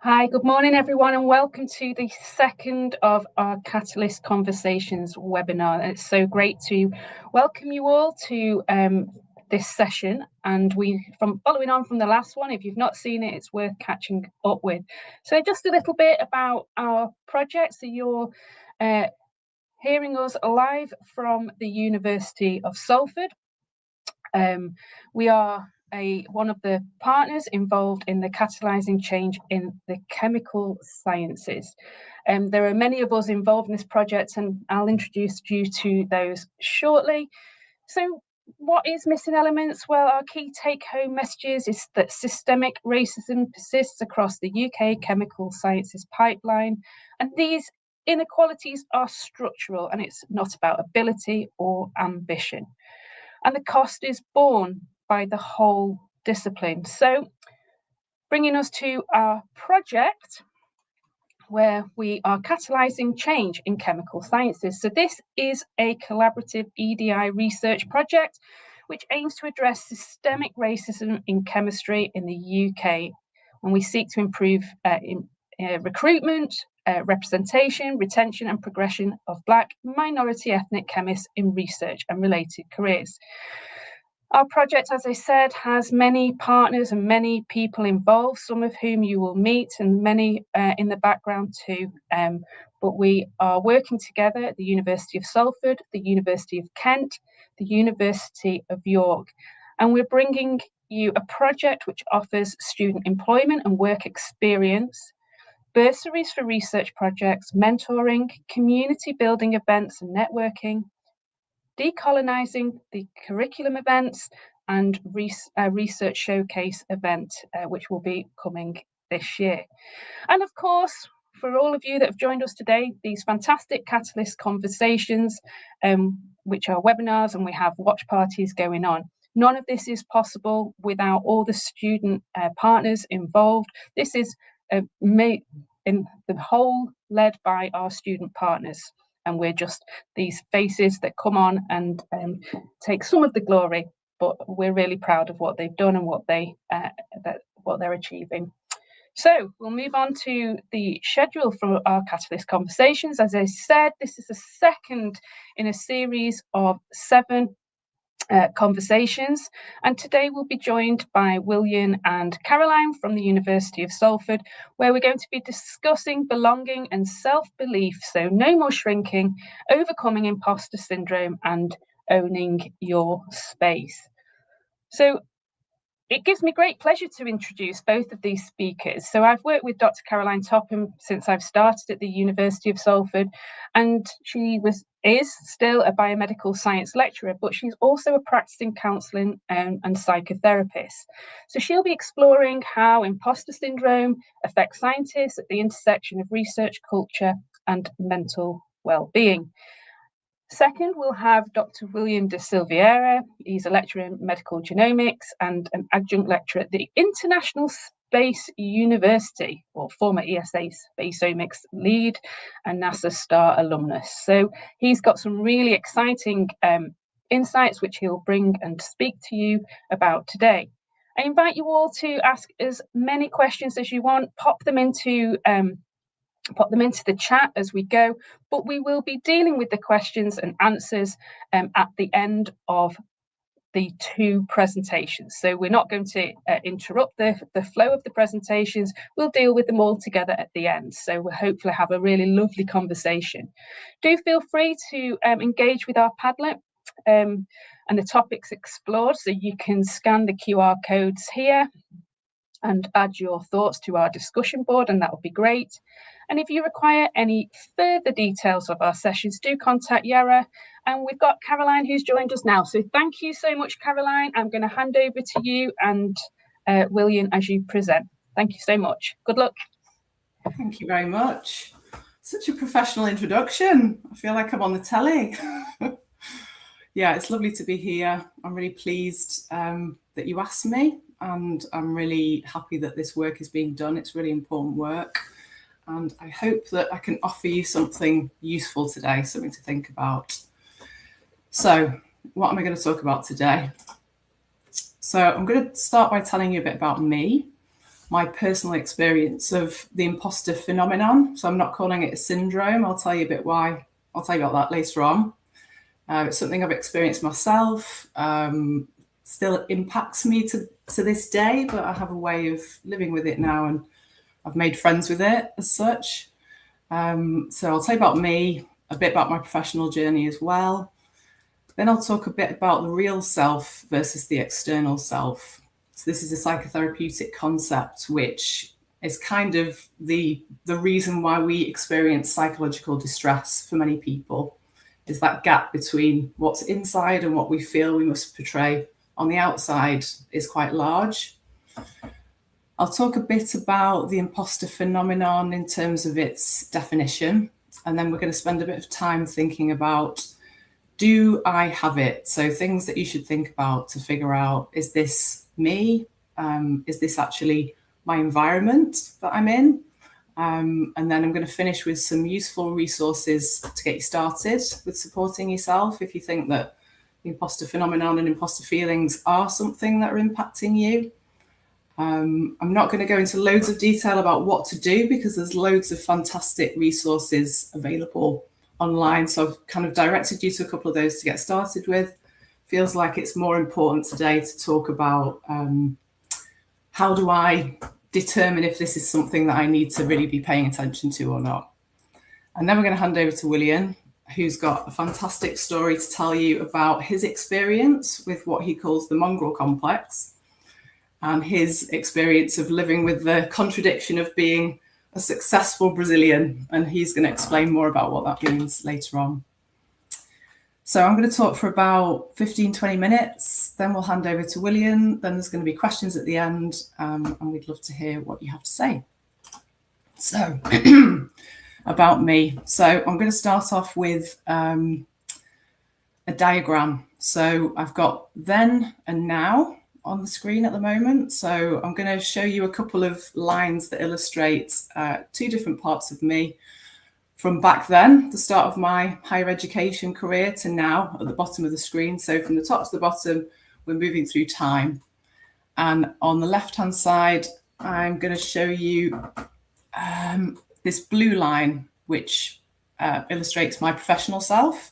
Hi, good morning everyone, and welcome to the second of our Catalyst Conversations webinar. It's so great to welcome you all to this session, and from following on from the last one, if you've not seen it, it's worth catching up with. So just a little bit about our project. So you're hearing us live from the University of Salford. We are one of the partners involved in the catalysing change in the chemical sciences. There are many of us involved in this project, and I'll introduce you to those shortly. So what is Missing Elements? Well, our key take-home messages is that systemic racism persists across the UK chemical sciences pipeline, and these inequalities are structural, and it's not about ability or ambition. And the cost is borne by the whole discipline. So bringing us to our project, where we are catalysing change in chemical sciences. So this is a collaborative EDI research project which aims to address systemic racism in chemistry in the UK. And we seek to improve recruitment, representation, retention and progression of Black minority ethnic chemists in research and related careers. Our project, as I said, has many partners and many people involved, some of whom you will meet and many in the background too. But we are working together at the University of Salford, the University of Kent, the University of York. And we're bringing you a project which offers student employment and work experience, bursaries for research projects, mentoring, community building events and networking, decolonising the curriculum events, and research showcase event, which will be coming this year. And of course, for all of you that have joined us today, these fantastic Catalyst Conversations, which are webinars, and we have watch parties going on. None of this is possible without all the student partners involved. This is made in the whole led by our student partners. And we're just these faces that come on and take some of the glory, but we're really proud of what they've done and what they're achieving. So we'll move on to the schedule for our Catalyst Conversations. As I said, this is the second in a series of 7 conversations, and today we'll be joined by William and Caroline from the University of Salford, where we're going to be discussing belonging and self-belief. So no more shrinking, overcoming imposter syndrome and owning your space. So It gives me great pleasure to introduce both of these speakers. So I've worked with Dr. Caroline Topham since I've started at the University of Salford, and she is still a biomedical science lecturer, but she's also a practicing counselling and psychotherapist. So she'll be exploring how imposter syndrome affects scientists at the intersection of research, culture, and mental well-being. Second, we'll have Dr. William de Silveira. He's a lecturer in medical genomics and an adjunct lecturer at the International Space University, or former ESA Spaceomics lead and NASA STAR alumnus. So he's got some really exciting insights which he'll bring and speak to you about today. I invite you all to ask as many questions as you want, pop them into the chat as we go, but we will be dealing with the questions and answers at the end of the two presentations. So we're not going to interrupt the flow of the presentations. We'll deal with them all together at the end. So we'll hopefully have a really lovely conversation. Do feel free to engage with our Padlet and the topics explored. So you can scan the QR codes here and add your thoughts to our discussion board, and that would be great. And if you require any further details of our sessions, do contact Yara. And we've got Caroline who's joined us now. So thank you so much, Caroline. I'm going to hand over to you and William as you present. Thank you so much. Good luck. Thank you very much. Such a professional introduction. I feel like I'm on the telly. Yeah, it's lovely to be here. I'm really pleased that you asked me, and I'm really happy that this work is being done. It's really important work. And I hope that I can offer you something useful today, something to think about. So what am I going to talk about today? So I'm going to start by telling you a bit about me, my personal experience of the imposter phenomenon. So I'm not calling it a syndrome. I'll tell you a bit why. I'll tell you about that later on. It's something I've experienced myself. Still impacts me to this day, but I have a way of living with it now, and I've made friends with it as such. So I'll tell you about me, a bit about my professional journey as well. Then I'll talk a bit about the real self versus the external self. So this is a psychotherapeutic concept, which is kind of the reason why we experience psychological distress for many people, is that gap between what's inside and what we feel we must portray on the outside is quite large. I'll talk a bit about the imposter phenomenon in terms of its definition, and then we're going to spend a bit of time thinking about, do I have it? So things that you should think about to figure out, is this me? Is this actually my environment that I'm in? And then I'm going to finish with some useful resources to get you started with supporting yourself if you think that the imposter phenomenon and imposter feelings are something that are impacting you. I'm not going to go into loads of detail about what to do, because there's loads of fantastic resources available online. So I've kind of directed you to a couple of those to get started with. Feels like it's more important today to talk about how do I determine if this is something that I need to really be paying attention to or not. And then we're going to hand over to William, who's got a fantastic story to tell you about his experience with what he calls the mongrel complex, and his experience of living with the contradiction of being a successful Brazilian. And he's going to explain more about what that means later on. So I'm going to talk for about 15-20 minutes, then we'll hand over to William, then there's going to be questions at the end, and we'd love to hear what you have to say. So about me. So I'm going to start off with a diagram. So I've got then and now on the screen at the moment. So I'm going to show you a couple of lines that illustrate two different parts of me from back then, the start of my higher education career, to now at the bottom of the screen. So from the top to the bottom, we're moving through time. And on the left-hand side, I'm going to show you this blue line, which illustrates my professional self.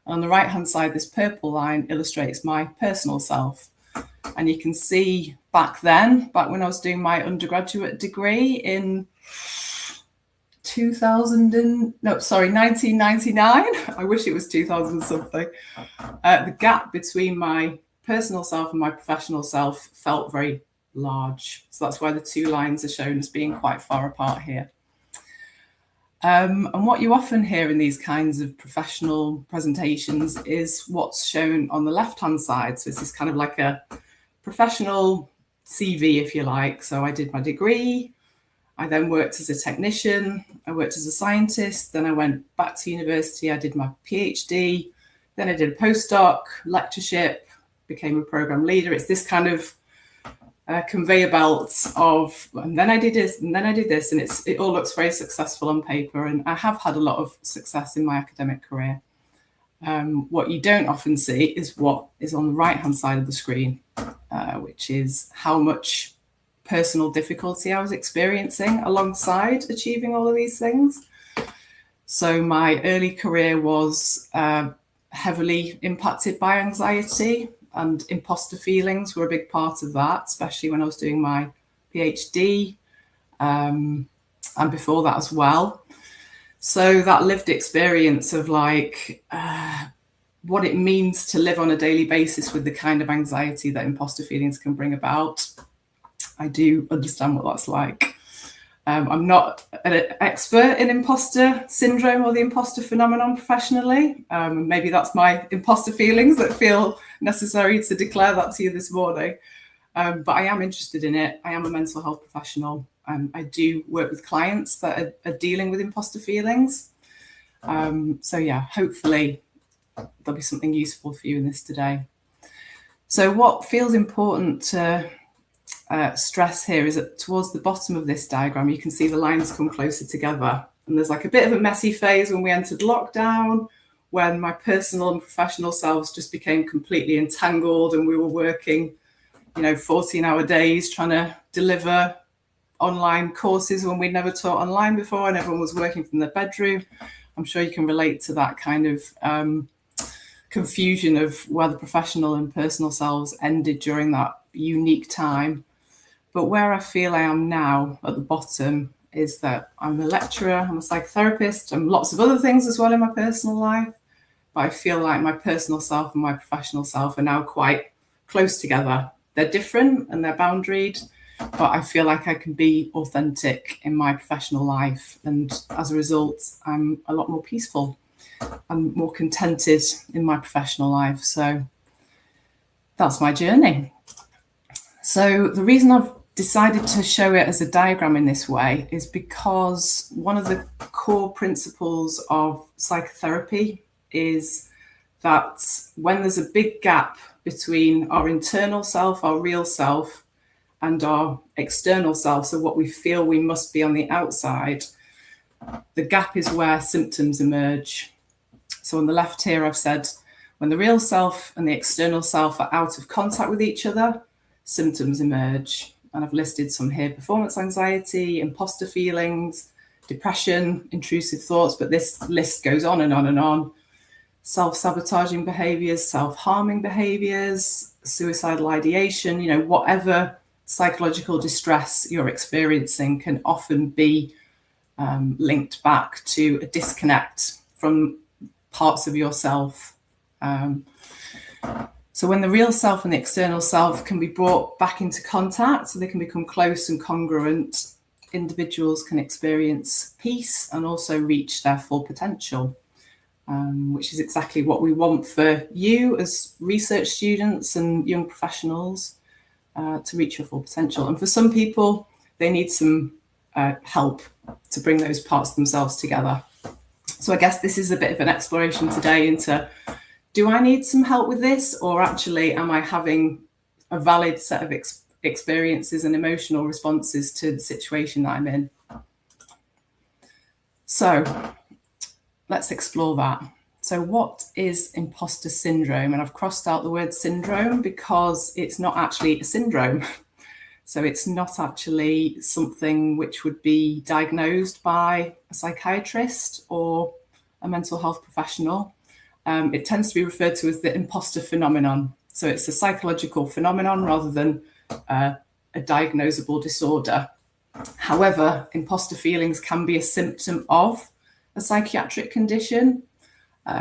On the right-hand side, this purple line illustrates my personal self. And you can see back then, back when I was doing my undergraduate degree in 1999. I wish it was 2000 something. The gap between my personal self and my professional self felt very large. So that's why the two lines are shown as being quite far apart here. And what you often hear in these kinds of professional presentations is what's shown on the left-hand side. So this is kind of like a professional CV, if you like. So I did my degree, I then worked as a technician, I worked as a scientist, then I went back to university, I did my PhD, then I did a postdoc, lectureship, became a program leader. It's this kind of conveyor belt of, and then I did this, and then I did this, and it all looks very successful on paper. And I have had a lot of success in my academic career. What you don't often see is what is on the right-hand side of the screen, which is how much personal difficulty I was experiencing alongside achieving all of these things. So my early career was heavily impacted by anxiety, and imposter feelings were a big part of that, especially when I was doing my PhD and before that as well. So that lived experience of like what it means to live on a daily basis with the kind of anxiety that imposter feelings can bring about, I do understand what that's like. I'm not an expert in imposter syndrome or the imposter phenomenon professionally. Maybe that's my imposter feelings that feel necessary to declare that to you this morning. But I am interested in it. I am a mental health professional. I do work with clients that are dealing with imposter feelings. So yeah, hopefully there'll be something useful for you in this today. So what feels important to stress here is that towards the bottom of this diagram, you can see the lines come closer together. And there's like a bit of a messy phase when we entered lockdown, when my personal and professional selves just became completely entangled, and we were working, 14-hour days trying to deliver online courses when we'd never taught online before, and everyone was working from their bedroom. I'm sure you can relate to that kind of confusion of where the professional and personal selves ended during that unique time. But where I feel I am now at the bottom is that I'm a lecturer, I'm a psychotherapist, I'm lots of other things as well in my personal life. But I feel like my personal self and my professional self are now quite close together. They're different and they're boundaried, but I feel like I can be authentic in my professional life. And as a result, I'm a lot more peaceful and more contented in my professional life. So that's my journey. So the reason I've decided to show it as a diagram in this way is because one of the core principles of psychotherapy is that when there's a big gap between our internal self, our real self, and our external self, so what we feel we must be on the outside, the gap is where symptoms emerge. So on the left here, I've said when the real self and the external self are out of contact with each other, symptoms emerge. And I've listed some here: performance anxiety, imposter feelings, depression, intrusive thoughts, but this list goes on and on and on. Self-sabotaging behaviors, self-harming behaviors, suicidal ideation, whatever psychological distress you're experiencing can often be linked back to a disconnect from parts of yourself. So when the real self and the external self can be brought back into contact, so they can become close and congruent, individuals can experience peace and also reach their full potential, which is exactly what we want for you as research students and young professionals, to reach your full potential. And for some people, they need some help to bring those parts of themselves together. So I guess this is a bit of an exploration today into, do I need some help with this, or actually am I having a valid set of experiences and emotional responses to the situation that I'm in? So let's explore that. So what is imposter syndrome? And I've crossed out the word syndrome because it's not actually a syndrome. So it's not actually something which would be diagnosed by a psychiatrist or a mental health professional. It tends to be referred to as the imposter phenomenon. So it's a psychological phenomenon rather than a diagnosable disorder. However, imposter feelings can be a symptom of a psychiatric condition.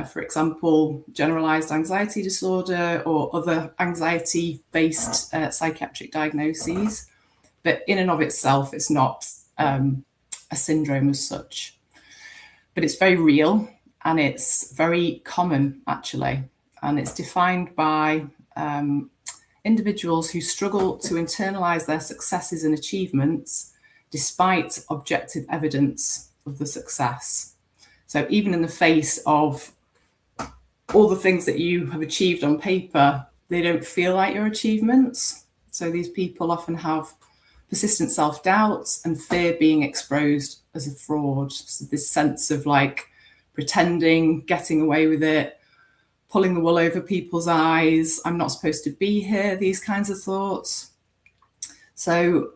For example, generalized anxiety disorder or other anxiety-based psychiatric diagnoses. But in and of itself, it's not a syndrome as such. But it's very real and it's very common, actually. And it's defined by individuals who struggle to internalize their successes and achievements despite objective evidence of the success. So even in the face of all the things that you have achieved on paper, they don't feel like your achievements. So these people often have persistent self-doubt and fear being exposed as a fraud. So this sense of like pretending, getting away with it, pulling the wool over people's eyes, I'm not supposed to be here, these kinds of thoughts. So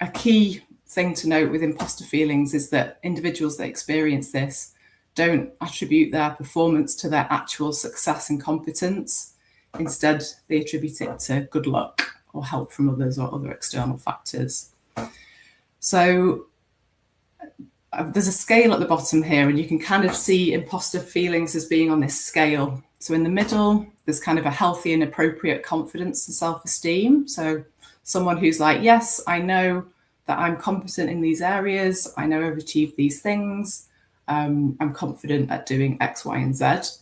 a key thing to note with imposter feelings is that individuals that experience this don't attribute their performance to their actual success and competence. Instead, they attribute it to good luck or help from others or other external factors. So there's a scale at the bottom here, and you can kind of see imposter feelings as being on this scale. So in the middle, there's kind of a healthy and appropriate confidence and self-esteem. So someone who's like, yes, I know that I'm competent in these areas. I know I've achieved these things. I'm confident at doing X, Y, and Z.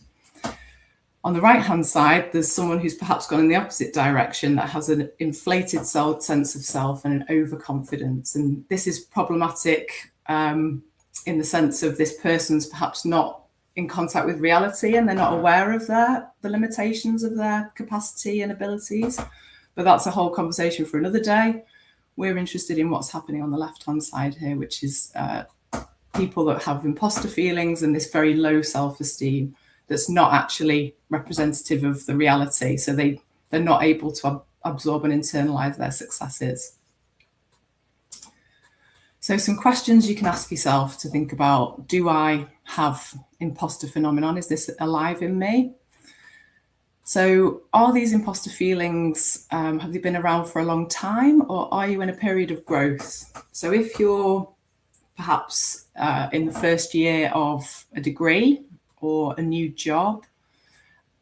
On the right-hand side, there's someone who's perhaps gone in the opposite direction that has an inflated sense of self and an overconfidence. And this is problematic in the sense of this person's perhaps not in contact with reality and they're not aware of the limitations of their capacity and abilities. But that's a whole conversation for another day. We're interested in what's happening on the left-hand side here, which is people that have imposter feelings and this very low self-esteem that's not actually representative of the reality. So they're not able to absorb and internalize their successes. So some questions you can ask yourself to think about: do I have imposter phenomenon? Is this alive in me? So are these imposter feelings, have they been around for a long time, or are you in a period of growth? So if you're perhaps in the first year of a degree or a new job,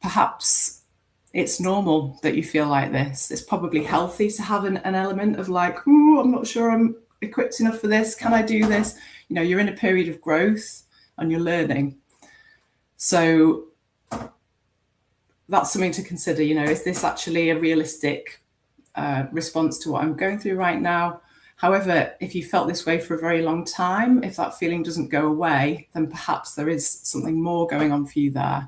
perhaps it's normal that you feel like this. It's probably healthy to have an element of like, ooh, I'm not sure I'm equipped enough for this. Can I do this? You know, you're in a period of growth and you're learning. So that's something to consider. You know, is this actually a realistic response to what I'm going through right now? However, if you felt this way for a very long time, if that feeling doesn't go away, then perhaps there is something more going on for you there.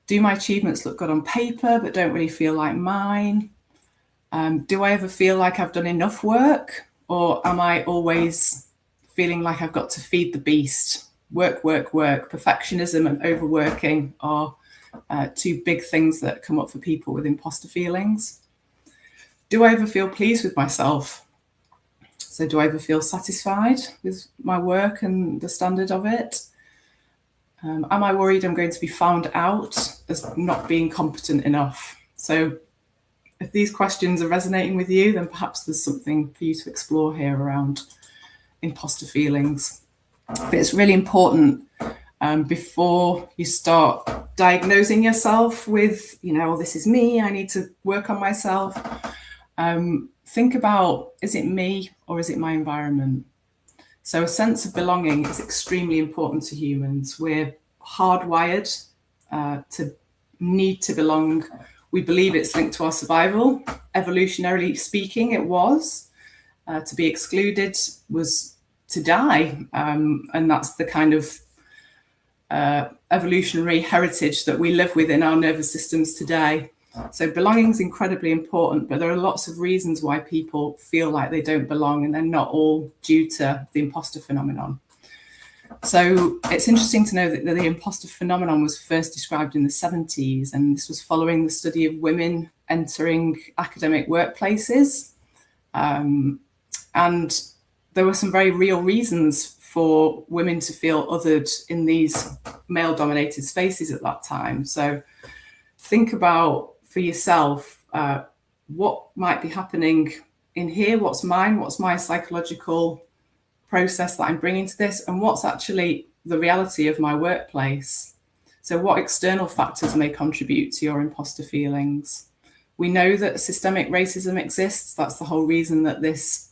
Do my achievements look good on paper but don't really feel like mine? Do I ever feel like I've done enough work, or am I always feeling like I've got to feed the beast? Work, work, work. Perfectionism and overworking are two big things that come up for people with imposter feelings. Do I ever feel pleased with myself? So do I ever feel satisfied with my work and the standard of it? Am I worried I'm going to be found out as not being competent enough? So if these questions are resonating with you, then perhaps there's something for you to explore here around imposter feelings. But it's really important before you start diagnosing yourself with, you know, this is me, I need to work on myself. Think about, is it me or is it my environment? So a sense of belonging is extremely important to humans. We're hardwired to need to belong. We believe it's linked to our survival. Evolutionarily speaking, it was. To be excluded was to die. And that's the kind of evolutionary heritage that we live with in our nervous systems today. So belonging is incredibly important, but there are lots of reasons why people feel like they don't belong, and they're not all due to the imposter phenomenon. So it's interesting to know that the imposter phenomenon was first described in the 70s, and this was following the study of women entering academic workplaces. And there were some very real reasons for women to feel othered in these male-dominated spaces at that time. So think about for yourself, what might be happening in here, what's mine, what's my psychological process that I'm bringing to this, and what's actually the reality of my workplace. So what external factors may contribute to your imposter feelings? We know that systemic racism exists. That's the whole reason that this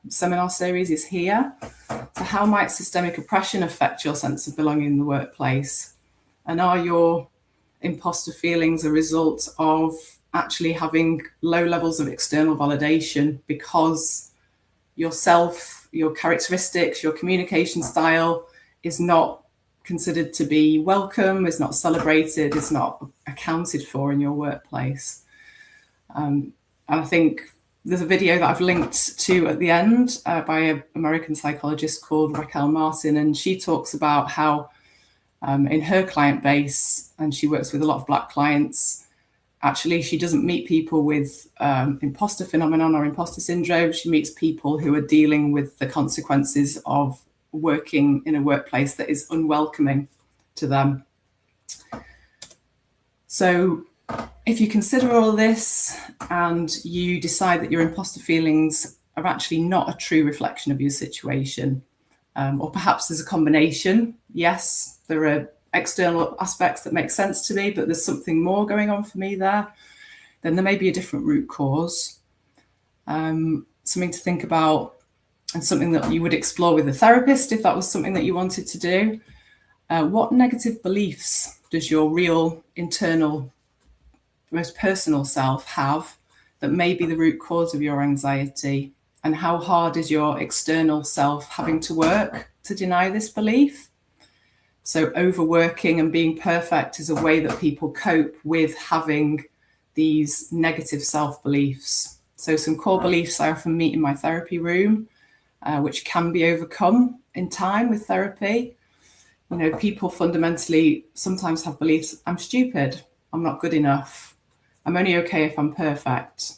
seminar series is here. So how might systemic oppression affect your sense of belonging in the workplace? And are your imposter feelings a result of actually having low levels of external validation because yourself, your characteristics, your communication style is not considered to be welcome, is not celebrated, is not accounted for in your workplace? And I think there's a video that I've linked to at the end by an American psychologist called Raquel Martin, and she talks about how in her client base, and she works with a lot of Black clients, actually she doesn't meet people with imposter phenomenon or imposter syndrome. She meets people who are dealing with the consequences of working in a workplace that is unwelcoming to them. So if you consider all this and you decide that your imposter feelings are actually not a true reflection of your situation, or perhaps there's a combination. Yes, there are external aspects that make sense to me, but there's something more going on for me there, then there may be a different root cause. Something to think about, and something that you would explore with a therapist if that was something that you wanted to do. What negative beliefs does your real internal, most personal self have that may be the root cause of your anxiety? And how hard is your external self having to work to deny this belief? So overworking and being perfect is a way that people cope with having these negative self-beliefs. So some core beliefs I often meet in my therapy room, which can be overcome in time with therapy. You know, people fundamentally sometimes have beliefs: I'm stupid, I'm not good enough, I'm only okay if I'm perfect.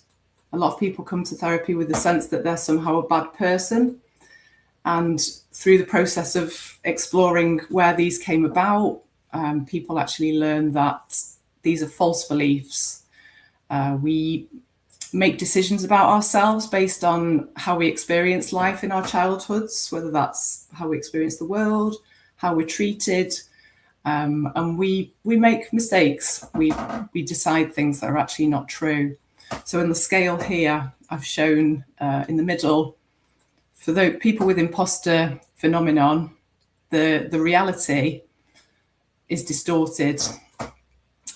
A lot of people come to therapy with the sense that they're somehow a bad person. And through the process of exploring where these came about, people actually learn that these are false beliefs. We make decisions about ourselves based on how we experience life in our childhoods, whether that's how we experience the world, how we're treated, and we make mistakes. We decide things that are actually not true. So in the scale here, I've shown in the middle, for the people with imposter phenomenon, the reality is distorted,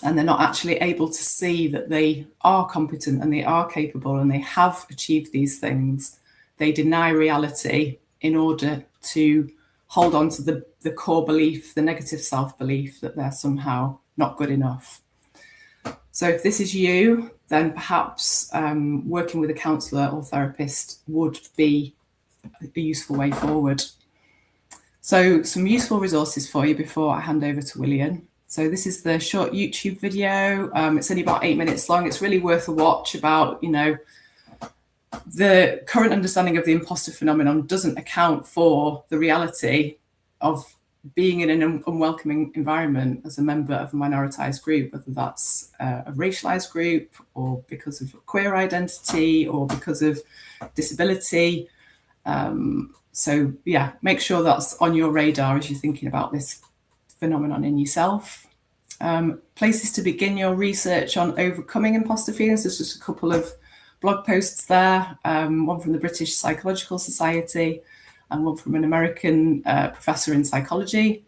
and they're not actually able to see that they are competent and they are capable and they have achieved these things. They deny reality in order to hold on to the core belief, the negative self-belief that they're somehow not good enough. So if this is you, then perhaps working with a counsellor or therapist would be a useful way forward. So some useful resources for you before I hand over to William. So this is the short YouTube video. It's only about 8 minutes long. It's really worth a watch about, you know, the current understanding of the imposter phenomenon doesn't account for the reality of being in an unwelcoming environment as a member of a minoritized group, whether that's a racialized group or because of queer identity or because of disability. So yeah, make sure that's on your radar as you're thinking about this phenomenon in yourself. Places to begin your research on overcoming imposter feelings. There's just a couple of blog posts there, one from the British Psychological Society and one from an American professor in psychology.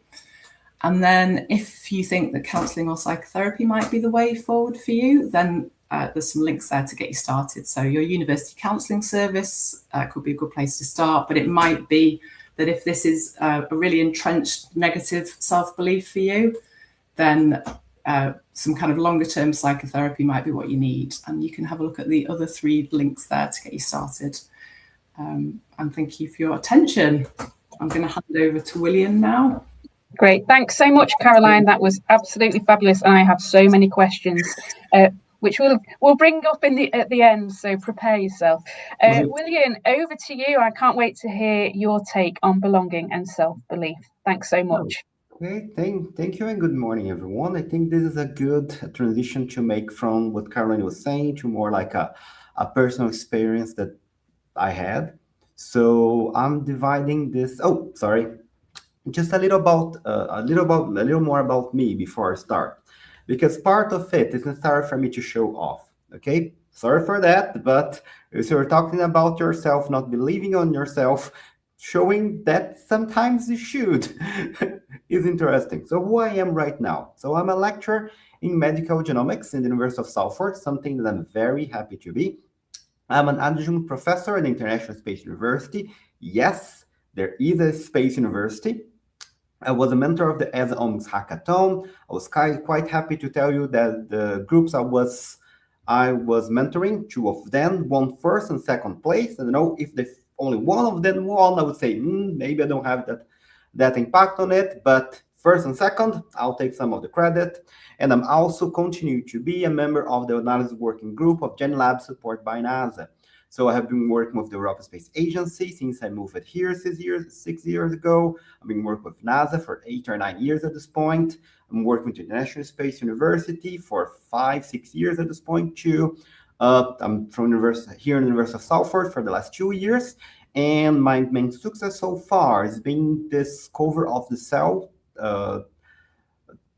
And then if you think that counselling or psychotherapy might be the way forward for you, then there's some links there to get you started. So your university counselling service could be a good place to start, but it might be that if this is a really entrenched negative self-belief for you, then some kind of longer term psychotherapy might be what you need. And you can have a look at the other 3 links there to get you started. And thank you for your attention. I'm going to hand over to William now. Great. Thanks so much, Caroline. That was absolutely fabulous. And I have so many questions, which we'll bring up at the end. So prepare yourself. William, over to you. I can't wait to hear your take on belonging and self-belief. Thanks so much. Okay, thank you and good morning, everyone. I think this is a good transition to make from what Caroline was saying to more like a personal experience that I had. So I'm dividing this. Oh, sorry. just a little more about me before I start, because part of it is necessary for me to show off. Okay, sorry for that, but if you're talking about yourself, not believing on yourself, showing that sometimes you should is interesting. So who I am right now? So I'm a lecturer in medical genomics in the University of Salford, something that I'm very happy to be. I'm an adjunct professor at the International Space University. Yes, there is a space university. I was a mentor of the ESA Omics Hackathon. I was quite happy to tell you that the groups I was mentoring, two of them won first and second place. And if only one of them won, I would say maybe I don't have that impact on it. But first and second, I'll take some of the credit. And I'm also continuing to be a member of the analysis working group of GenLab supported by NASA. So I have been working with the European Space Agency since I moved here 6 years ago. I've been working with NASA for 8 or 9 years at this point. I'm working with the International Space University for 5, 6 years at this point too. I'm from here in the University of Salford for the last 2 years. And my main success so far has been this cover of the Cell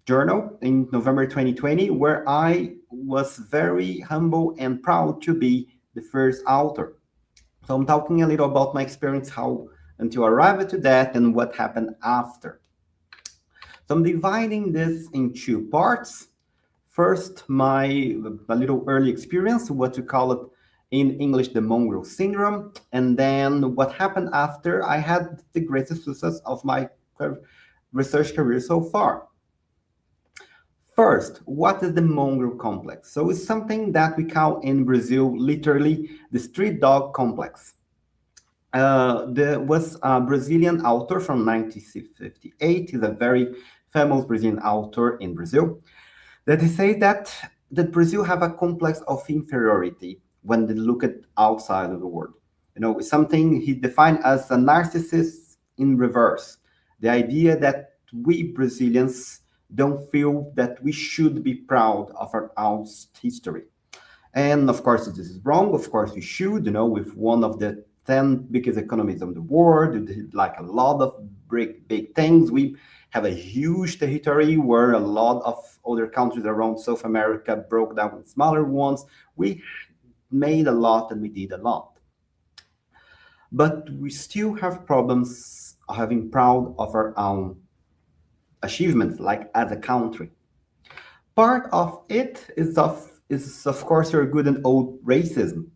journal in November 2020, where I was very humble and proud to be the first author. So I'm talking a little about my experience, how until I arrived to that and what happened after. So I'm dividing this in two parts. First, my a little early experience, what we call it in English, the mongrel syndrome, and then what happened after I had the greatest success of my research career so far. First, what is the mongrel complex? So it's something that we call in Brazil literally the street dog complex. There was a Brazilian author from 1958. He's a very famous Brazilian author in Brazil that he says that Brazil have a complex of inferiority when they look at outside of the world. It's something he defined as a narcissist in reverse. The idea that we Brazilians don't feel that we should be proud of our own history. And of course, this is wrong. Of course, we should, with one of the 10 biggest economies of the world, like a lot of big things. We have a huge territory where a lot of other countries around South America broke down with smaller ones. We made a lot and we did a lot. But we still have problems having proud of our own achievements, like as a country. Part of it is of course your good and old racism.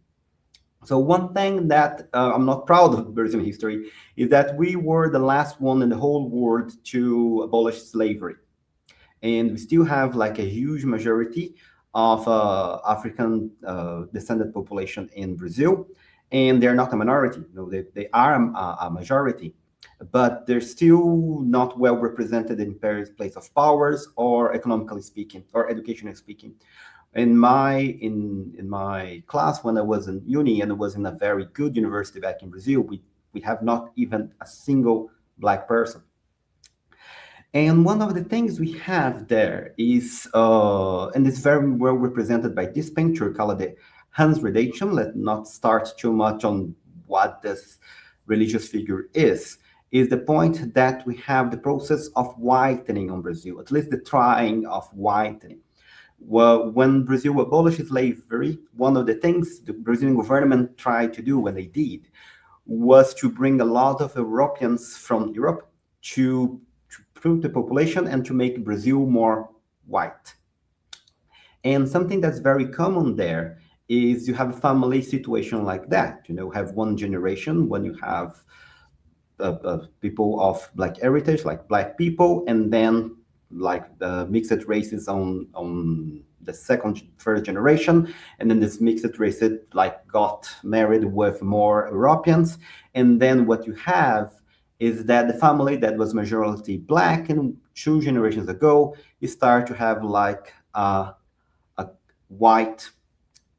So one thing that I'm not proud of Brazilian history is that we were the last one in the whole world to abolish slavery, and we still have like a huge majority of African descended population in Brazil, and they're not a minority. They are a majority, but they're still not well represented in place of powers or economically speaking or educationally speaking. In my class when I was in uni, and I was in a very good university back in Brazil, we have not even a single Black person. And one of the things we have there is, and it's very well represented by this painter called the Hans Redemption. Let's not start too much on what this religious figure is the point that we have the process of whitening on Brazil, at least the trying of whitening. Well, when Brazil abolished slavery, one of the things the Brazilian government tried to do when they did was to bring a lot of Europeans from Europe to improve the population and to make Brazil more white. And something that's very common there is you have a family situation like that. Have one generation when you have people of Black heritage, like Black people, and then like the mixed races on the first generation, and then this mixed race like got married with more Europeans, and then what you have is that the family that was majority Black and 2 generations ago, you start to have like a white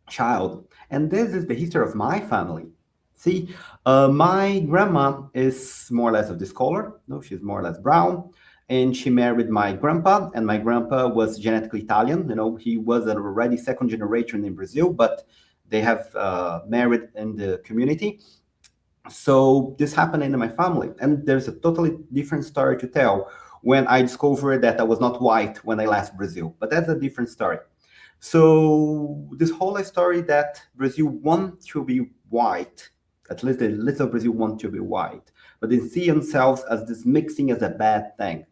child, and this is the history of my family. See, my grandma is more or less of this color. No, she's more or less brown. And she married my grandpa, and my grandpa was genetically Italian. He was already second generation in Brazil, but they have married in the community. So this happened in my family, and there's a totally different story to tell when I discovered that I was not white when I left Brazil, but that's a different story. So this whole story that Brazil want to be white, at least the little Brazil want to be white, but they see themselves as this mixing as a bad thing,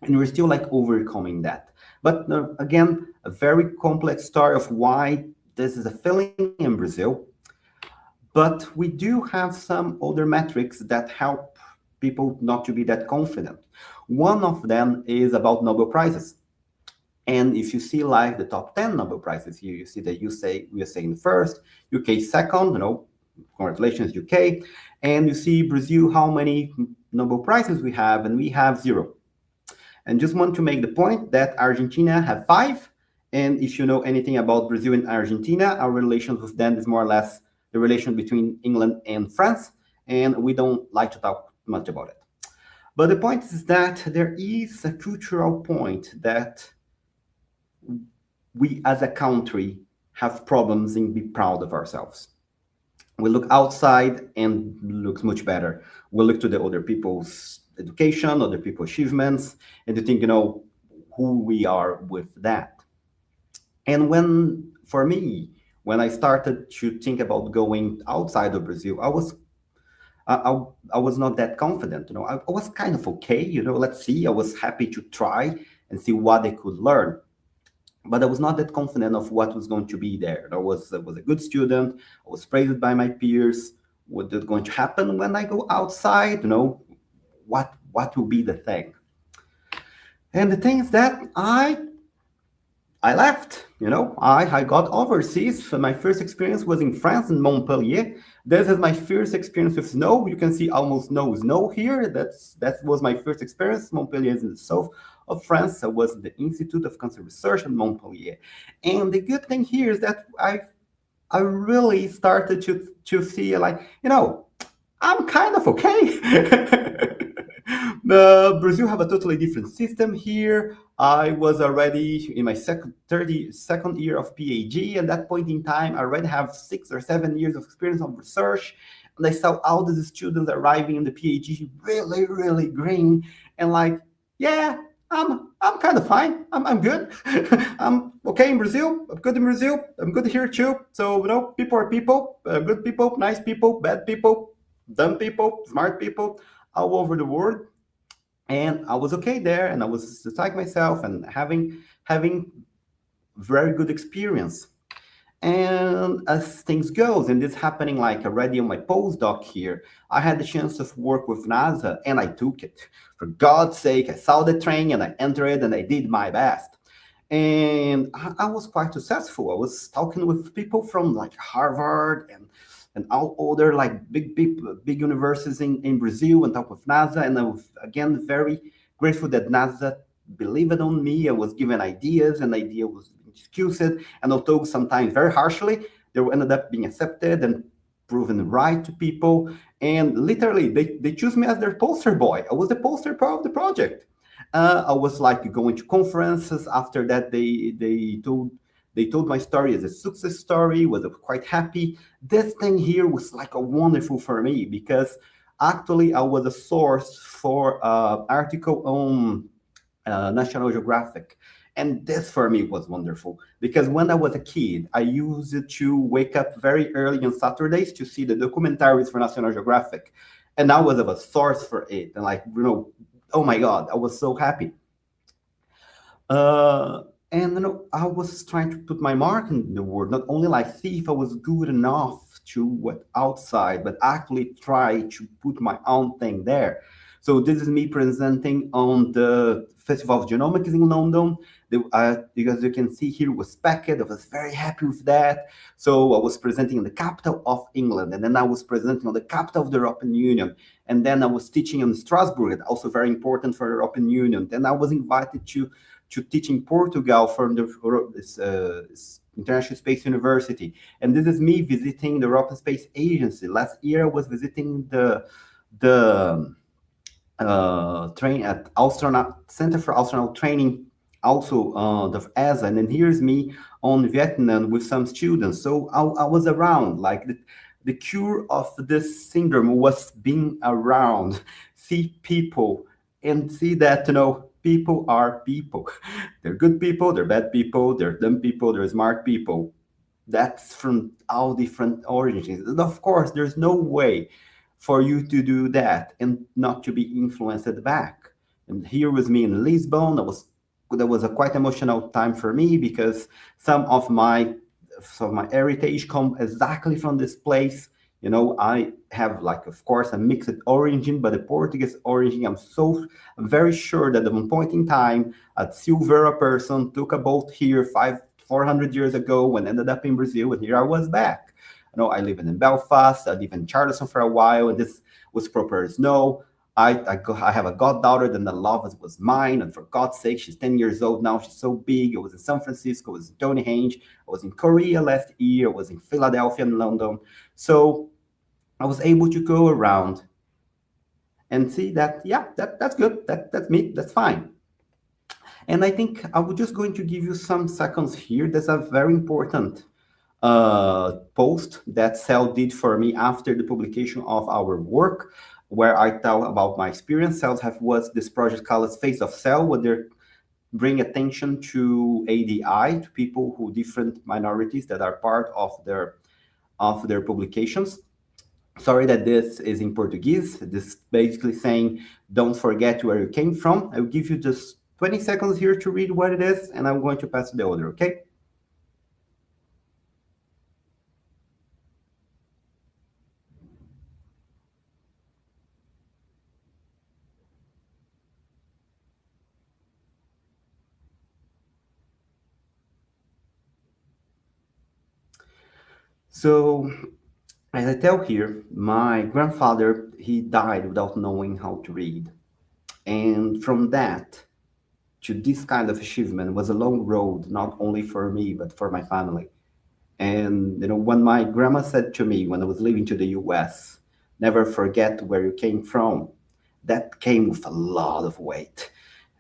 and we're still like overcoming that. But again, a very complex story of why this is a feeling in Brazil. But we do have some other metrics that help people not to be that confident. One of them is about Nobel Prizes. And if you see like the top 10 Nobel Prizes here, you see that USA in first, UK second, congratulations UK. And you see Brazil, how many Nobel Prizes we have, and we have 0. And just want to make the point that Argentina have 5. And if you know anything about Brazil and Argentina, our relations with them is more or less the relation between England and France, and we don't like to talk much about it. But the point is that there is a cultural point that we as a country have problems in being proud of ourselves. We look outside and looks much better. We look to the other people's education, other people's achievements, and to think, who we are with that. And for me, when I started to think about going outside of Brazil, I was not that confident. I was kind of okay. Let's see. I was happy to try and see what I could learn, but I was not that confident of what was going to be there. I was a good student. I was praised by my peers. What is going to happen when I go outside? What will be the thing? And the thing is that I left, I got overseas. My first experience was in France, in Montpellier. This is my first experience with snow. You can see almost no snow here. That was my first experience. Montpellier is in the south of France. I was in the Institute of Cancer Research in Montpellier. And the good thing here is that I really started to see like, I'm kind of okay. Brazil have a totally different system here. I was already in my second year of PhD. At that point in time, I already have 6 or 7 years of experience on research. And I saw all these students arriving in the PhD really, really green. And like, yeah, I'm kind of fine. I'm good. I'm okay in Brazil. I'm good in Brazil. I'm good here too. So, people are people, good people, nice people, bad people, dumb people, smart people, all over the world. And I was okay there, and I was like myself and having very good experience. And as things goes, and this happening like already on my postdoc here, I had the chance to work with NASA, and I took it. For God's sake, I saw the training and I entered and I did my best. And I was quite successful. I was talking with people from like Harvard and all other like big universities in Brazil, and talk with NASA. And I was again very grateful that NASA believed on me. I was given ideas, and idea was excused, and although sometimes very harshly, they ended up being accepted and proven right to people. And literally, they choose me as their poster boy. I was the poster boy of the project. I was like going to conferences. After that, they told my story as a success story. Was quite happy. This thing here was like a wonderful for me, because actually I was a source for article on National Geographic. And this for me was wonderful, because when I was a kid, I used to wake up very early on Saturdays to see the documentaries for National Geographic. And I was a source for it. And like, oh my God, I was so happy. And I was trying to put my mark in the world, not only like see if I was good enough to what outside, but actually try to put my own thing there. So this is me presenting on the Festival of Genomics in London. Because you can see here was packed. I was very happy with that. So I was presenting in the capital of England, and then I was presenting on the capital of the European Union. And then I was teaching in Strasbourg, also very important for the European Union. Then I was invited to teach in Portugal from the International Space University. And this is me visiting the European Space Agency. Last year I was visiting the train at Center for Astronaut Training, also the ESA. And then here's me on Vietnam with some students. So I was around. Like the cure of this syndrome was being around, see people, and see that, people are people. They're good people, they're bad people, they're dumb people, they're smart people. That's from all different origins. And of course, there's no way for you to do that and not to be influenced back. And here was me in Lisbon. That was a quite emotional time for me because some of my heritage come exactly from this place. I have, like, of course, a mixed origin, but the Portuguese origin, I'm very sure that at one point in time, a Silveira person took a boat here 400 years ago and ended up in Brazil, and here I was back. I lived in Belfast, I lived in Charleston for a while, and this was proper snow. I have a goddaughter, then the love was mine, and for God's sake, she's 10 years old now. She's so big. I was in San Francisco, I was in Stonehenge, I was in Korea last year, I was in Philadelphia and London. So I was able to go around and see that, yeah, that's good. That's me. That's fine. And I think I was just going to give you some seconds here. That's a very important post that Cell did for me after the publication of our work, where I tell about my experience. Cells was this project called Face of Cell, where they bring attention to ADI, to people who different minorities that are part of their publications. Sorry that this is in Portuguese. This basically saying, don't forget where you came from. I will give you just 20 seconds here to read what it is, and I'm going to pass to the order, okay? So, as I tell here, my grandfather, he died without knowing how to read. And from that to this kind of achievement was a long road, not only for me, but for my family. And, when my grandma said to me when I was leaving to the US, never forget where you came from, that came with a lot of weight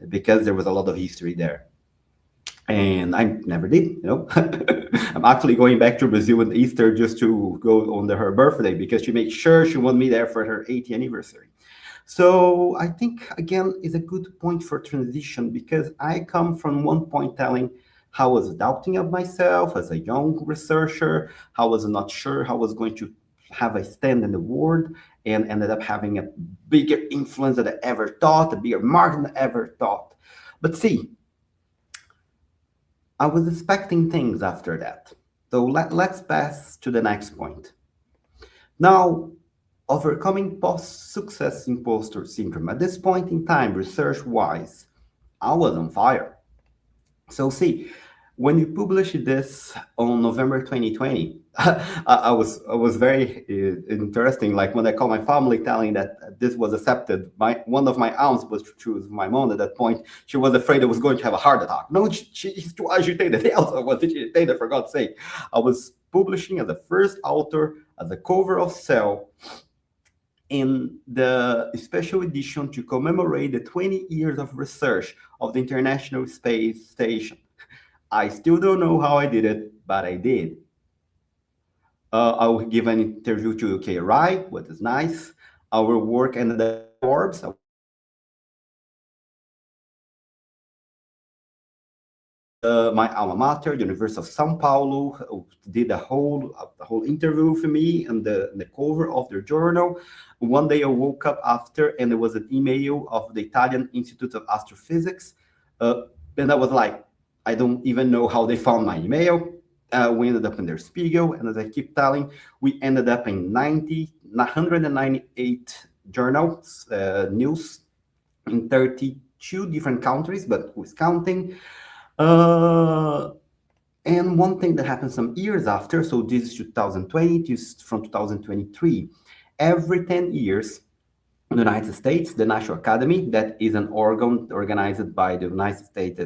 because there was a lot of history there. And I never did. I'm actually going back to Brazil on Easter just to go on her birthday because she made sure she wanted me there for her 80th anniversary. So I think, again, is a good point for transition because I come from one point telling how I was doubting of myself as a young researcher, how I was not sure how I was going to have a stand in the world, and ended up having a bigger influence than I ever thought, a bigger mark than I ever thought. But see, I was expecting things after that. So let's pass to the next point. Now, overcoming post-success imposter syndrome. At this point in time, research-wise, I was on fire. So see, when you published this on November 2020, I was very interesting. Like when I called my family telling that this was accepted, one of my aunts was my mom at that point. She was afraid I was going to have a heart attack. No, she's too agitated. They also was agitated, for God's sake. I was publishing as the first author, as a cover of Cell, in the special edition to commemorate the 20 years of research of the International Space Station. I still don't know how I did it, but I did. I will give an interview to KRI, what is nice. Our work ended up in Forbes. My alma mater, University of São Paulo, did a whole interview for me and the cover of their journal. One day I woke up after, and there was an email of the Italian Institute of Astrophysics, and I was like, I don't even know how they found my email. We ended up in their Spiegel, and as I keep telling, we ended up in 198 journals, news in 32 different countries, but who's counting? And one thing that happened some years after, so this is 2020, this is from 2023, every 10 years, in the United States, the National Academy, that is an organ organized by the United States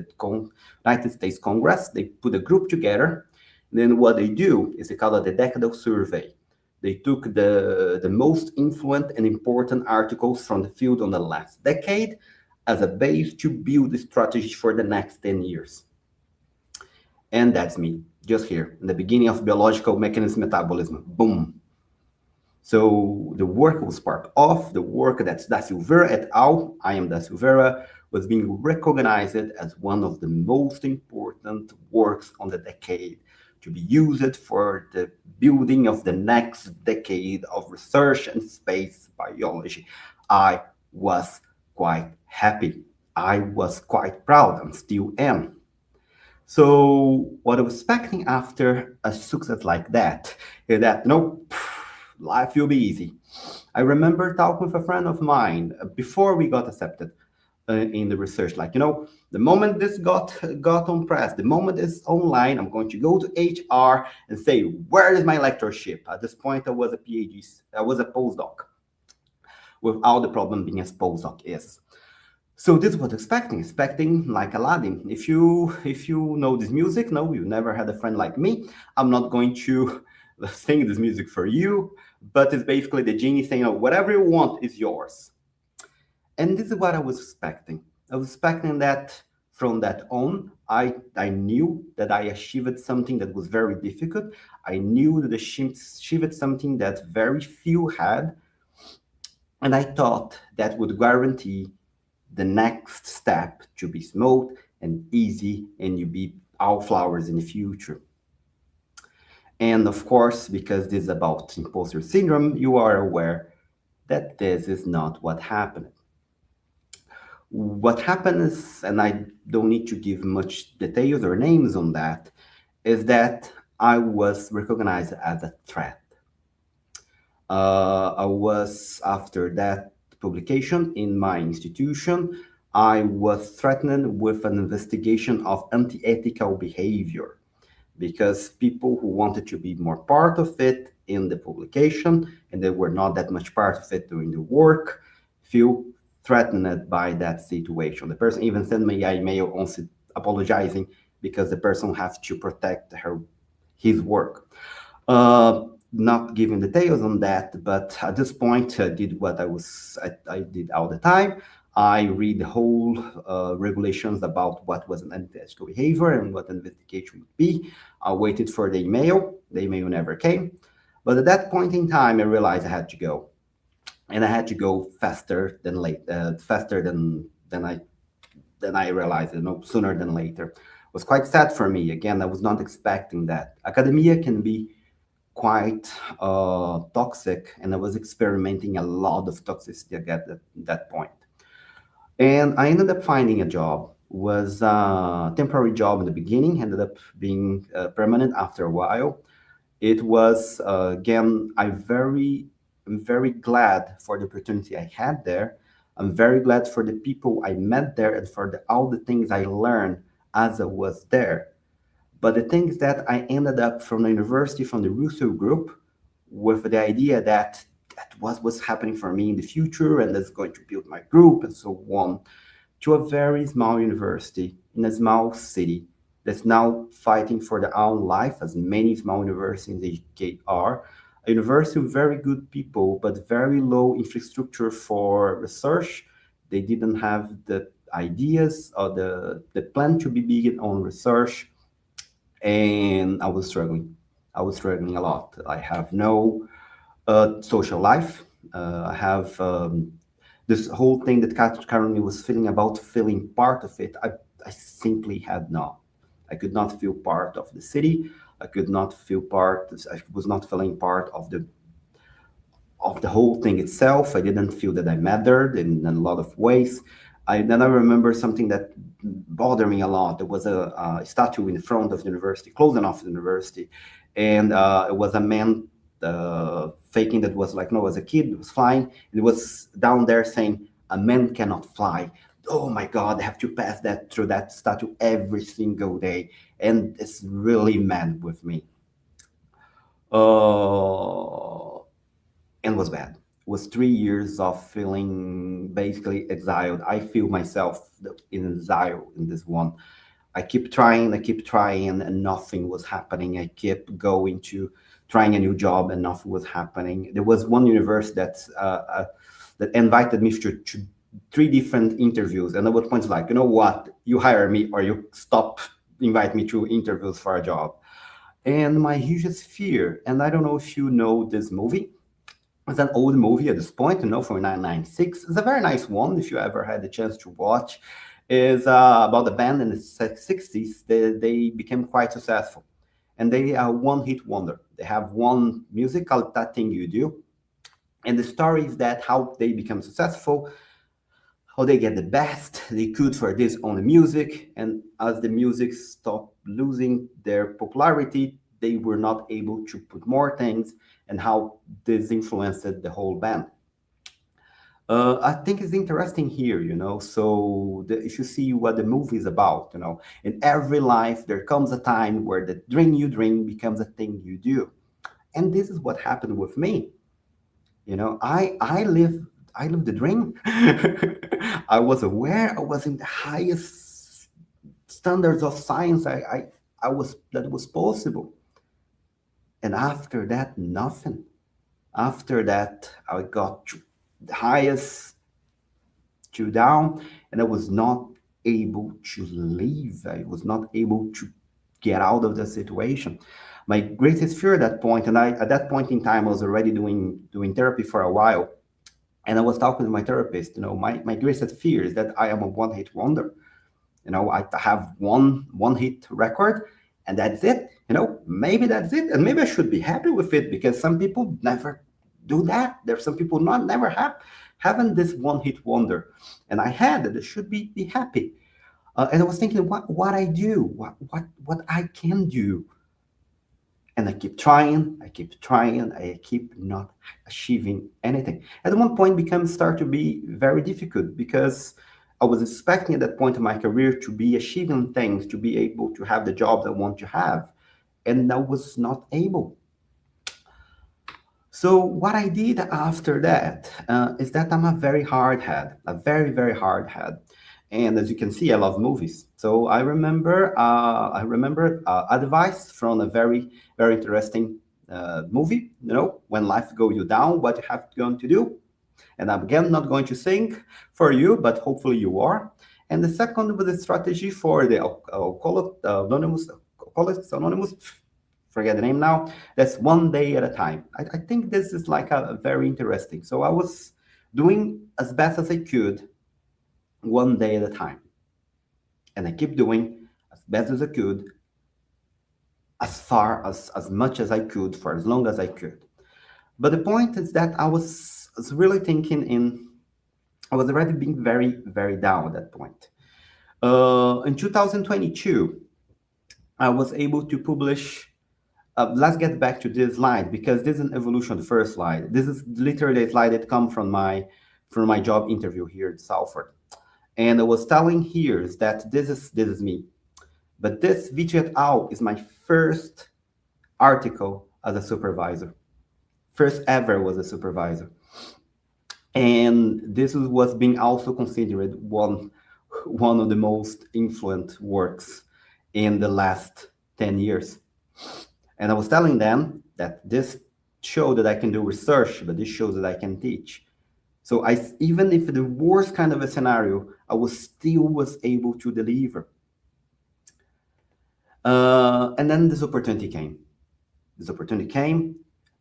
Congress, they put a group together. Then what they do is they call it the Decadal Survey. They took the most influential and important articles from the field on the last decade as a base to build a strategy for the next 10 years. And that's me, just here, in the beginning of biological mechanism metabolism. Boom. So the work was part of the work that Da Silveira et al., I am Da Silveira, was being recognized as one of the most important works on the decade to be used for the building of the next decade of research and space biology. I was quite happy. I was quite proud and still am. So what I was expecting after a success like that is that no, life will be easy. I remember talking with a friend of mine before we got accepted in the research. Like the moment this got on press, the moment it's online, I'm going to go to HR and say, where is my lectureship? At this point, I was a PhD, I was a postdoc, without the problem being as postdoc is. So this was expecting like Aladdin. If you know this music, no, you never had a friend like me. I'm not going to sing this music for you, but it's basically the genie saying, oh, whatever you want is yours. And this is what I was expecting. I was expecting that from that on, I knew that I achieved something that was very difficult. I knew that I achieved something that very few had. And I thought that would guarantee the next step to be smooth and easy and you be all flowers in the future. And of course, because this is about imposter syndrome, you are aware that this is not what happened. What happens, and I don't need to give much details or names on that, is that I was recognized as a threat. I was, after that publication in my institution, I was threatened with an investigation of anti-ethical behavior because people who wanted to be more part of it in the publication and they were not that much part of it during the work feel threatened by that situation. The person even sent me an email apologizing because the person has to protect his work. Not giving details on that, but at this point, I did what I did all the time. I read the whole regulations about what was an anti-ethical behavior and what an investigation would be. I waited for the email. The email never came. But at that point in time, I realized I had to go, and I had to go faster than late, faster than I realized. Sooner than later. It was quite sad for me. Again, I was not expecting that. Academia can be quite toxic, and I was experimenting a lot of toxicity at that point. And I ended up finding a job. Was a temporary job in the beginning, ended up being permanent after a while. It was again, I'm very glad for the opportunity I had there. I'm very glad for the people I met there and for all the things I learned as I was there. But the thing is that I ended up from the university, from the Russo group, with the idea that was happening for me in the future and that's going to build my group and so on, to a very small university in a small city that's now fighting for their own life, as many small universities in the UK are. A university with very good people, but very low infrastructure for research. They didn't have the ideas or the plan to be big on research, and I was struggling. I was struggling a lot. I have no social life. I have this whole thing that currently was feeling about feeling part of it. I simply had not. I could not feel part of the city. I could not feel part. I was not feeling part of the whole thing itself. I didn't feel that I mattered in a lot of ways. Then I remember something that bothered me a lot. There was a statue in front of the university, close enough to the university, and it was a man faking that was like, no, as a kid, it was flying. It was down there saying, a man cannot fly. Oh my God, I have to pass that through that statue every single day. And it's really mad with me. And was bad. It was 3 years of feeling basically exiled. I feel myself in exile in this one. I keep trying, and nothing was happening. I kept going to trying a new job, and nothing was happening. There was one university that invited me to 3 different interviews, and at what point, like, you know what, you hire me or you stop invite me to interviews for a job. And my hugest fear, and I don't know if you know this movie, It's an old movie at this point, from 1996. It's a very nice one if you ever had the chance to watch. Is about the band in the 60s. They became quite successful, and they are one hit wonder. They have one music called That Thing You Do, and the story is that how they become successful, how they get the best they could for this on the music, and as the music stopped losing their popularity, they were not able to put more things, and how this influenced the whole band. I think it's interesting here, So if you see what the movie is about, in every life there comes a time where the dream you dream becomes a thing you do, and this is what happened with me. I live the dream. I was aware I was in the highest standards of science. I was that was possible, and after that, nothing. After that, I got to the highest to down, and I was not able to leave. I was not able to get out of the situation. My greatest fear at that point, and at that point in time, I was already doing therapy for a while, and I was talking to my therapist. My greatest fear is that I am a one hit wonder. I have one hit record, and that's it. Maybe that's it, and maybe I should be happy with it, because some people never do that. There's some people not never having this one hit wonder, and I had it. I should be happy. And I was thinking, what I do, what I can do, and I keep trying, I keep not achieving anything. At one point, start to be very difficult, because I was expecting at that point in my career to be achieving things, to be able to have the jobs I want to have, and I was not able. So what I did after that is that I'm a very hard head, a very, very hard head. And as you can see, I love movies. So I remember advice from a very, very interesting movie, when life goes you down, what you have going to do. And I'm again not going to sing for you, but hopefully you are. And the second was the strategy for the Alcoholics Anonymous, forget the name now. That's one day at a time. I think this is like a very interesting. So I was doing as best as I could, one day at a time. And I keep doing as best as I could, as much as I could, for as long as I could. But the point is that I was really thinking I was already being very, very down at that point. In 2022, I was able to publish. Let's get back to this slide, because this is an evolution of the first slide. This is literally a slide that comes from my job interview here at Salford. And I was telling here is that this is me. But this Vici et al. Is my first article as a supervisor. First ever was a supervisor. And this was being also considered one of the most influent works in the last 10 years. And I was telling them that this showed that I can do research, but this shows that I can teach. So even if the worst kind of a scenario, I was able to deliver. And then this opportunity came.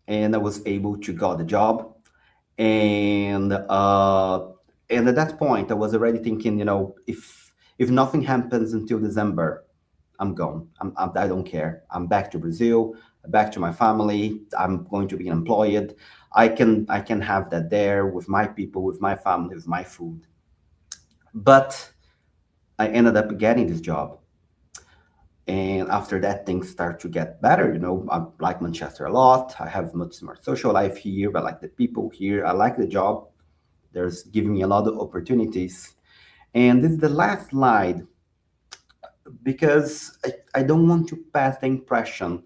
And I was able to get the job. And at that point, I was already thinking, if nothing happens until December, I'm gone. I don't care. I'm back to Brazil, back to my family. I'm going to be employed. I can have that there with my people, with my family, with my food. But I ended up getting this job. And after that, things start to get better. I like Manchester a lot. I have much more social life here. I like the people here. I like the job. There's giving me a lot of opportunities. And this is the last slide, because I don't want to pass the impression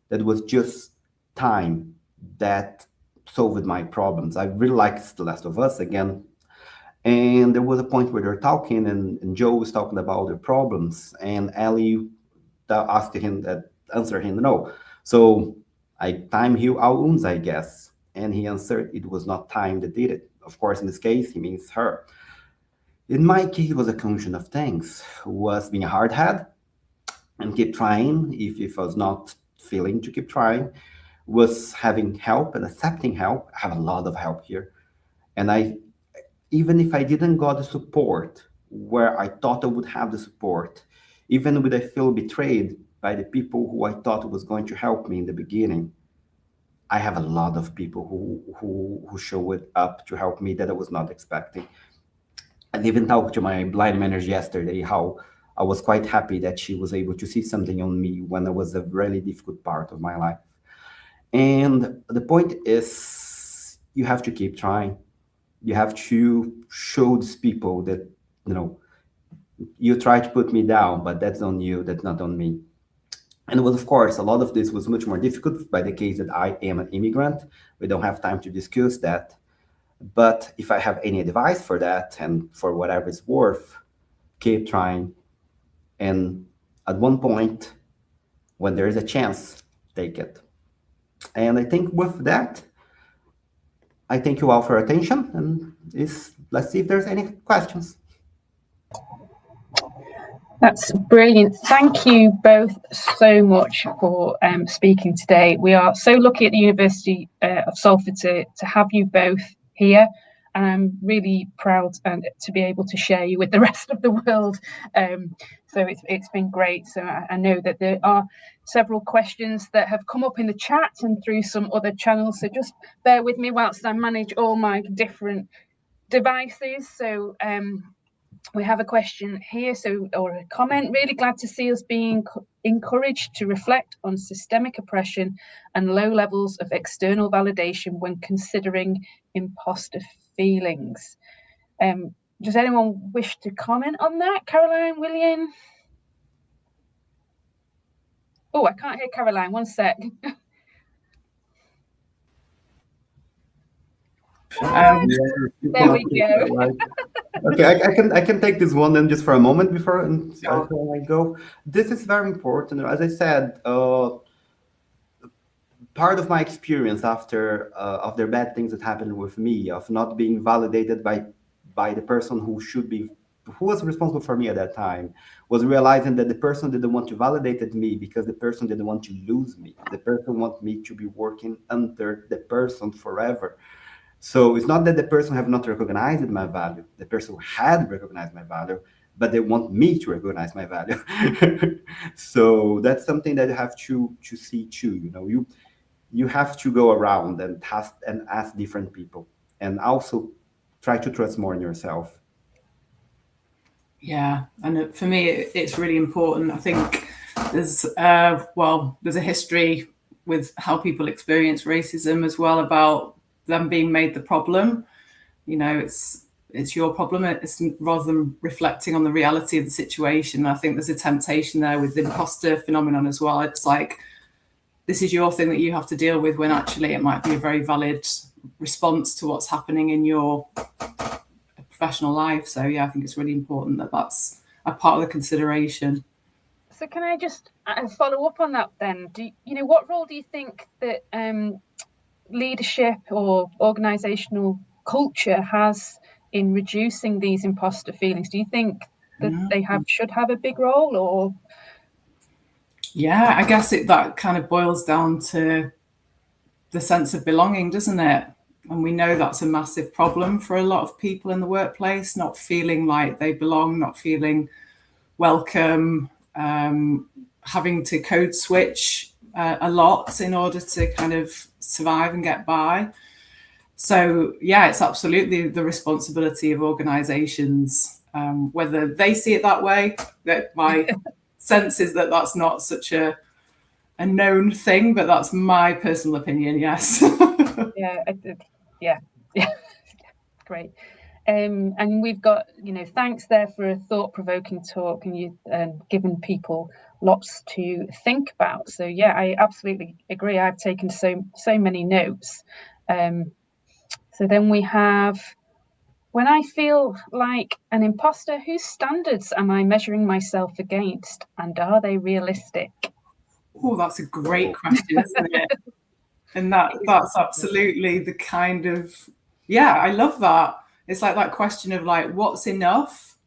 that was just time that solved my problems. I really liked The Last of Us again. And there was a point where they're talking, and Joe was talking about their problems, and Ellie answered him no. So I time heal our wounds, I guess. And he answered it was not time that did it. Of course, in this case, he means her. In my case, it was a conjunction of things. Was being a hardhead and keep trying if I was not feeling to keep trying. was having help and accepting help. I have a lot of help here. And even if I didn't got the support where I thought I would have the support, even when I feel betrayed by the people who I thought was going to help me in the beginning, I have a lot of people who showed up to help me that I was not expecting. I even talked to my blind manager yesterday how I was quite happy that she was able to see something on me when it was a really difficult part of my life. And the point is, you have to keep trying. You have to show these people that, you try to put me down, but that's on you, that's not on me. And well, of course, a lot of this was much more difficult by the case that I am an immigrant. We don't have time to discuss that. But if I have any advice for that, and for whatever it's worth, keep trying. And at one point, when there is a chance, take it. And I think with that, I thank you all for your attention. And let's see if there's any questions. That's brilliant. Thank you both so much for speaking today. We are so lucky at the University of Salford to have you both here. And I'm really proud to be able to share you with the rest of the world. So it's been great. So I know that there are several questions that have come up in the chat and through some other channels. So just bear with me whilst I manage all my different devices. So we have a question here, or a comment. Really glad to see us being encouraged to reflect on systemic oppression and low levels of external validation when considering imposter feelings. Does anyone wish to comment on that? Caroline, William? Oh, I can't hear Caroline. One sec. There we go. Okay, I can take this one then just for a moment before I go. This is very important. As I said, part of my experience after bad things that happened with me, of not being validated by the person who was responsible for me at that time, was realizing that the person didn't want to validate me because the person didn't want to lose me. The person wanted me to be working under the person forever. So it's not that the person have not recognized my value. The person had recognized my value, but they want me to recognize my value. So that's something that you have to see too. You have to go around and ask different people, and also try to trust more in yourself. Yeah, and for me, it's really important. I think there's a history with how people experience racism as well, about them being made the problem. It's your problem. It's rather than reflecting on the reality of the situation. I think there's a temptation there with the imposter phenomenon as well. It's like, this is your thing that you have to deal with, when actually it might be a very valid response to what's happening in your professional life. So yeah, I think it's really important that that's a part of the consideration. So can I just follow up on that then? What role do you think that leadership or organizational culture has in reducing these imposter feelings? Do you think that they should have a big role, or? Yeah, I guess that kind of boils down to the sense of belonging, doesn't it? And we know that's a massive problem for a lot of people in the workplace, not feeling like they belong, not feeling welcome, having to code switch a lot in order to kind of survive and get by. So yeah, it's absolutely the responsibility of organizations, whether they see it that way. That my sense is that that's not such a known thing, but that's my personal opinion. Yes. Yeah. Great. And we've got, thanks there for a thought-provoking talk, and you've given people lots to think about. So yeah, I absolutely agree. I've taken so many notes. So then we have, when I feel like an imposter, whose standards am I measuring myself against, and are they realistic? Oh, that's a great question, isn't it? And that's absolutely the kind of, I love that. It's like that question of like, what's enough?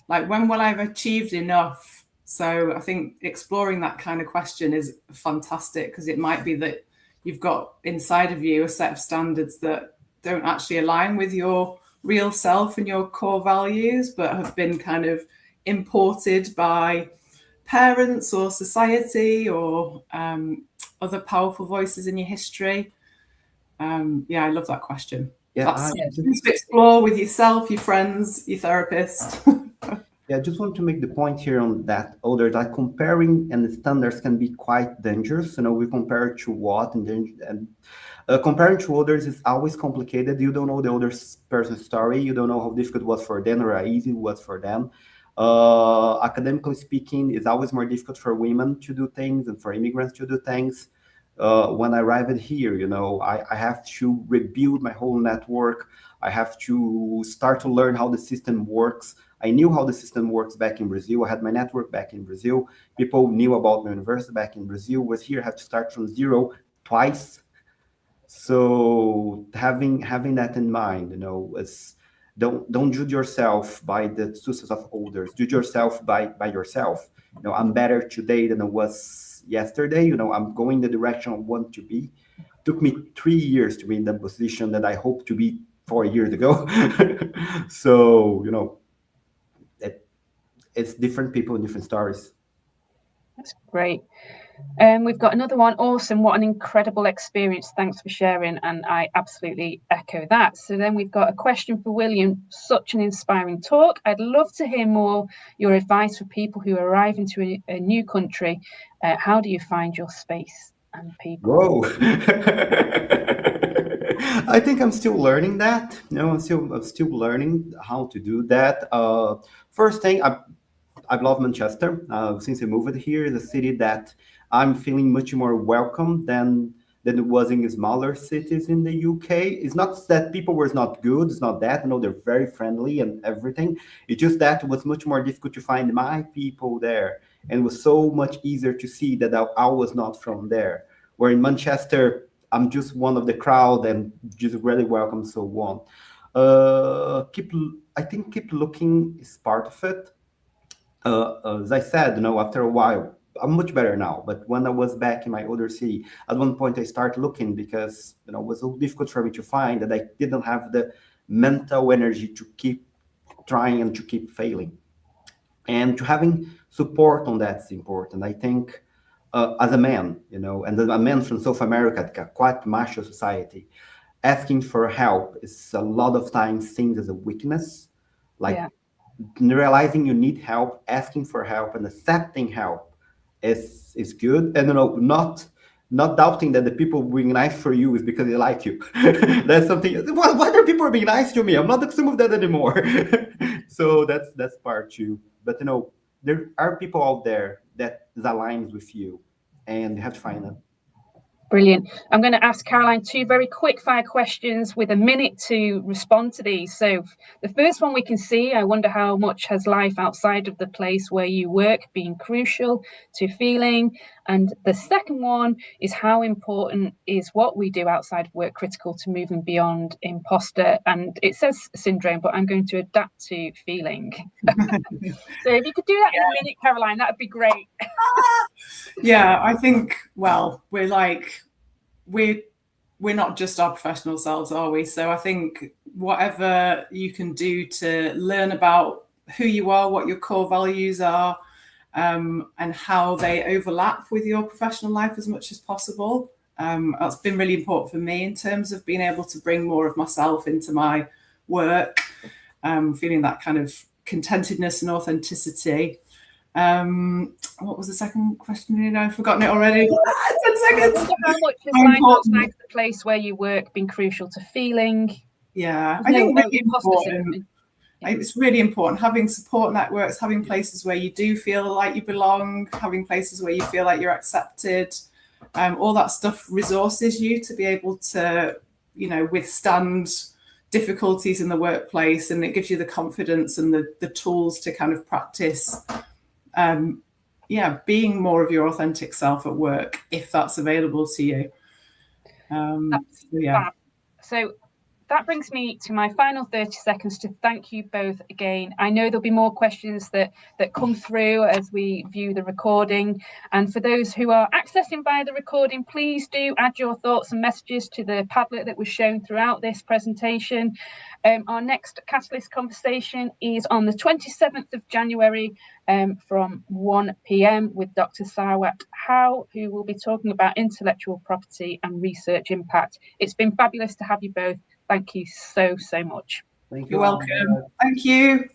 Like, when will I have achieved enough? So I think exploring that kind of question is fantastic, because it might be that you've got inside of you a set of standards that don't actually align with your real self and your core values, but have been kind of imported by parents or society or other powerful voices in your history. I love that question. Yeah, That's things to explore with yourself, your friends, your therapist. Yeah, I just want to make the point here on that others, like comparing and the standards can be quite dangerous. We compare to what and comparing to others is always complicated. You don't know the other person's story. You don't know how difficult it was for them or how easy it was for them. Academically speaking, it's always more difficult for women to do things and for immigrants to do things. When I arrived here, I have to rebuild my whole network. I have to start to learn how the system works. I knew how the system works back in Brazil. I had my network back in Brazil. People knew about my university back in Brazil. Was here, I have to start from zero twice. So having that in mind, it's don't judge yourself by the success of others. Judge yourself by yourself. I'm better today than I was yesterday. I'm going the direction I want to be. Took me 3 years to be in the position that I hope to be 4 years ago. So, it's different people and different stories. That's great. We've got another one. Awesome. What an incredible experience. Thanks for sharing. And I absolutely echo that. So then we've got a question for William. Such an inspiring talk. I'd love to hear more your advice for people who arrive into a new country. How do you find your space and people? Whoa. I think I'm still learning that. I'm still learning how to do that. First thing, I love Manchester. Since I moved here, it's a city that I'm feeling much more welcome than it was in smaller cities in the UK. It's not that people were not good. It's not that. They're very friendly and everything. It's just that it was much more difficult to find my people there. And it was so much easier to see that I was not from there. Where in Manchester, I'm just one of the crowd and just really welcome, so on. I think keep looking is part of it. As I said, after a while, I'm much better now. But when I was back in my older city, at one point I started looking because it was so difficult for me to find that I didn't have the mental energy to keep trying and to keep failing. And to having support on that's important. I think as a man, and a man from South America, quite macho society, asking for help is a lot of times seen as a weakness. Realizing you need help, asking for help, and accepting help is good. And not doubting that the people being nice for you is because they like you. That's something. Why are people being nice to me? I'm not some of that anymore. So that's part two. But there are people out there that aligns with you, and you have to find them. Brilliant. I'm going to ask Caroline 2 very quick fire questions with a minute to respond to these. So the first one we can see, I wonder how much has life outside of the place where you work been crucial to feeling? And the second one is how important is what we do outside of work critical to moving beyond imposter? And it says syndrome, but I'm going to adapt to feeling. So if you could do that in a minute, Caroline, that would be great. Yeah, I think, well, we're not just our professional selves, are we? So I think whatever you can do to learn about who you are, what your core values are, and how they overlap with your professional life as much as possible. That's been really important for me in terms of being able to bring more of myself into my work, feeling that kind of contentedness and authenticity. What was the second question? I've forgotten it already. 10 seconds. How much has life outside the place where you work been crucial to feeling? Yeah, I think really important. It's really important having support networks, having places where you do feel like you belong, having places where you feel like you're accepted. All that stuff resources you to be able to, withstand difficulties in the workplace, and it gives you the confidence and the tools to kind of practice being more of your authentic self at work, if that's available to you. So that brings me to my final 30 seconds to thank you both again. I know there'll be more questions that come through as we view the recording. And for those who are accessing via the recording, please do add your thoughts and messages to the Padlet that was shown throughout this presentation. Our next Catalyst conversation is on the 27th of January from 1 p.m. with Dr. Sawat Howe, who will be talking about intellectual property and research impact. It's been fabulous to have you both. Thank you so much. Thank you. You're welcome. Thank you.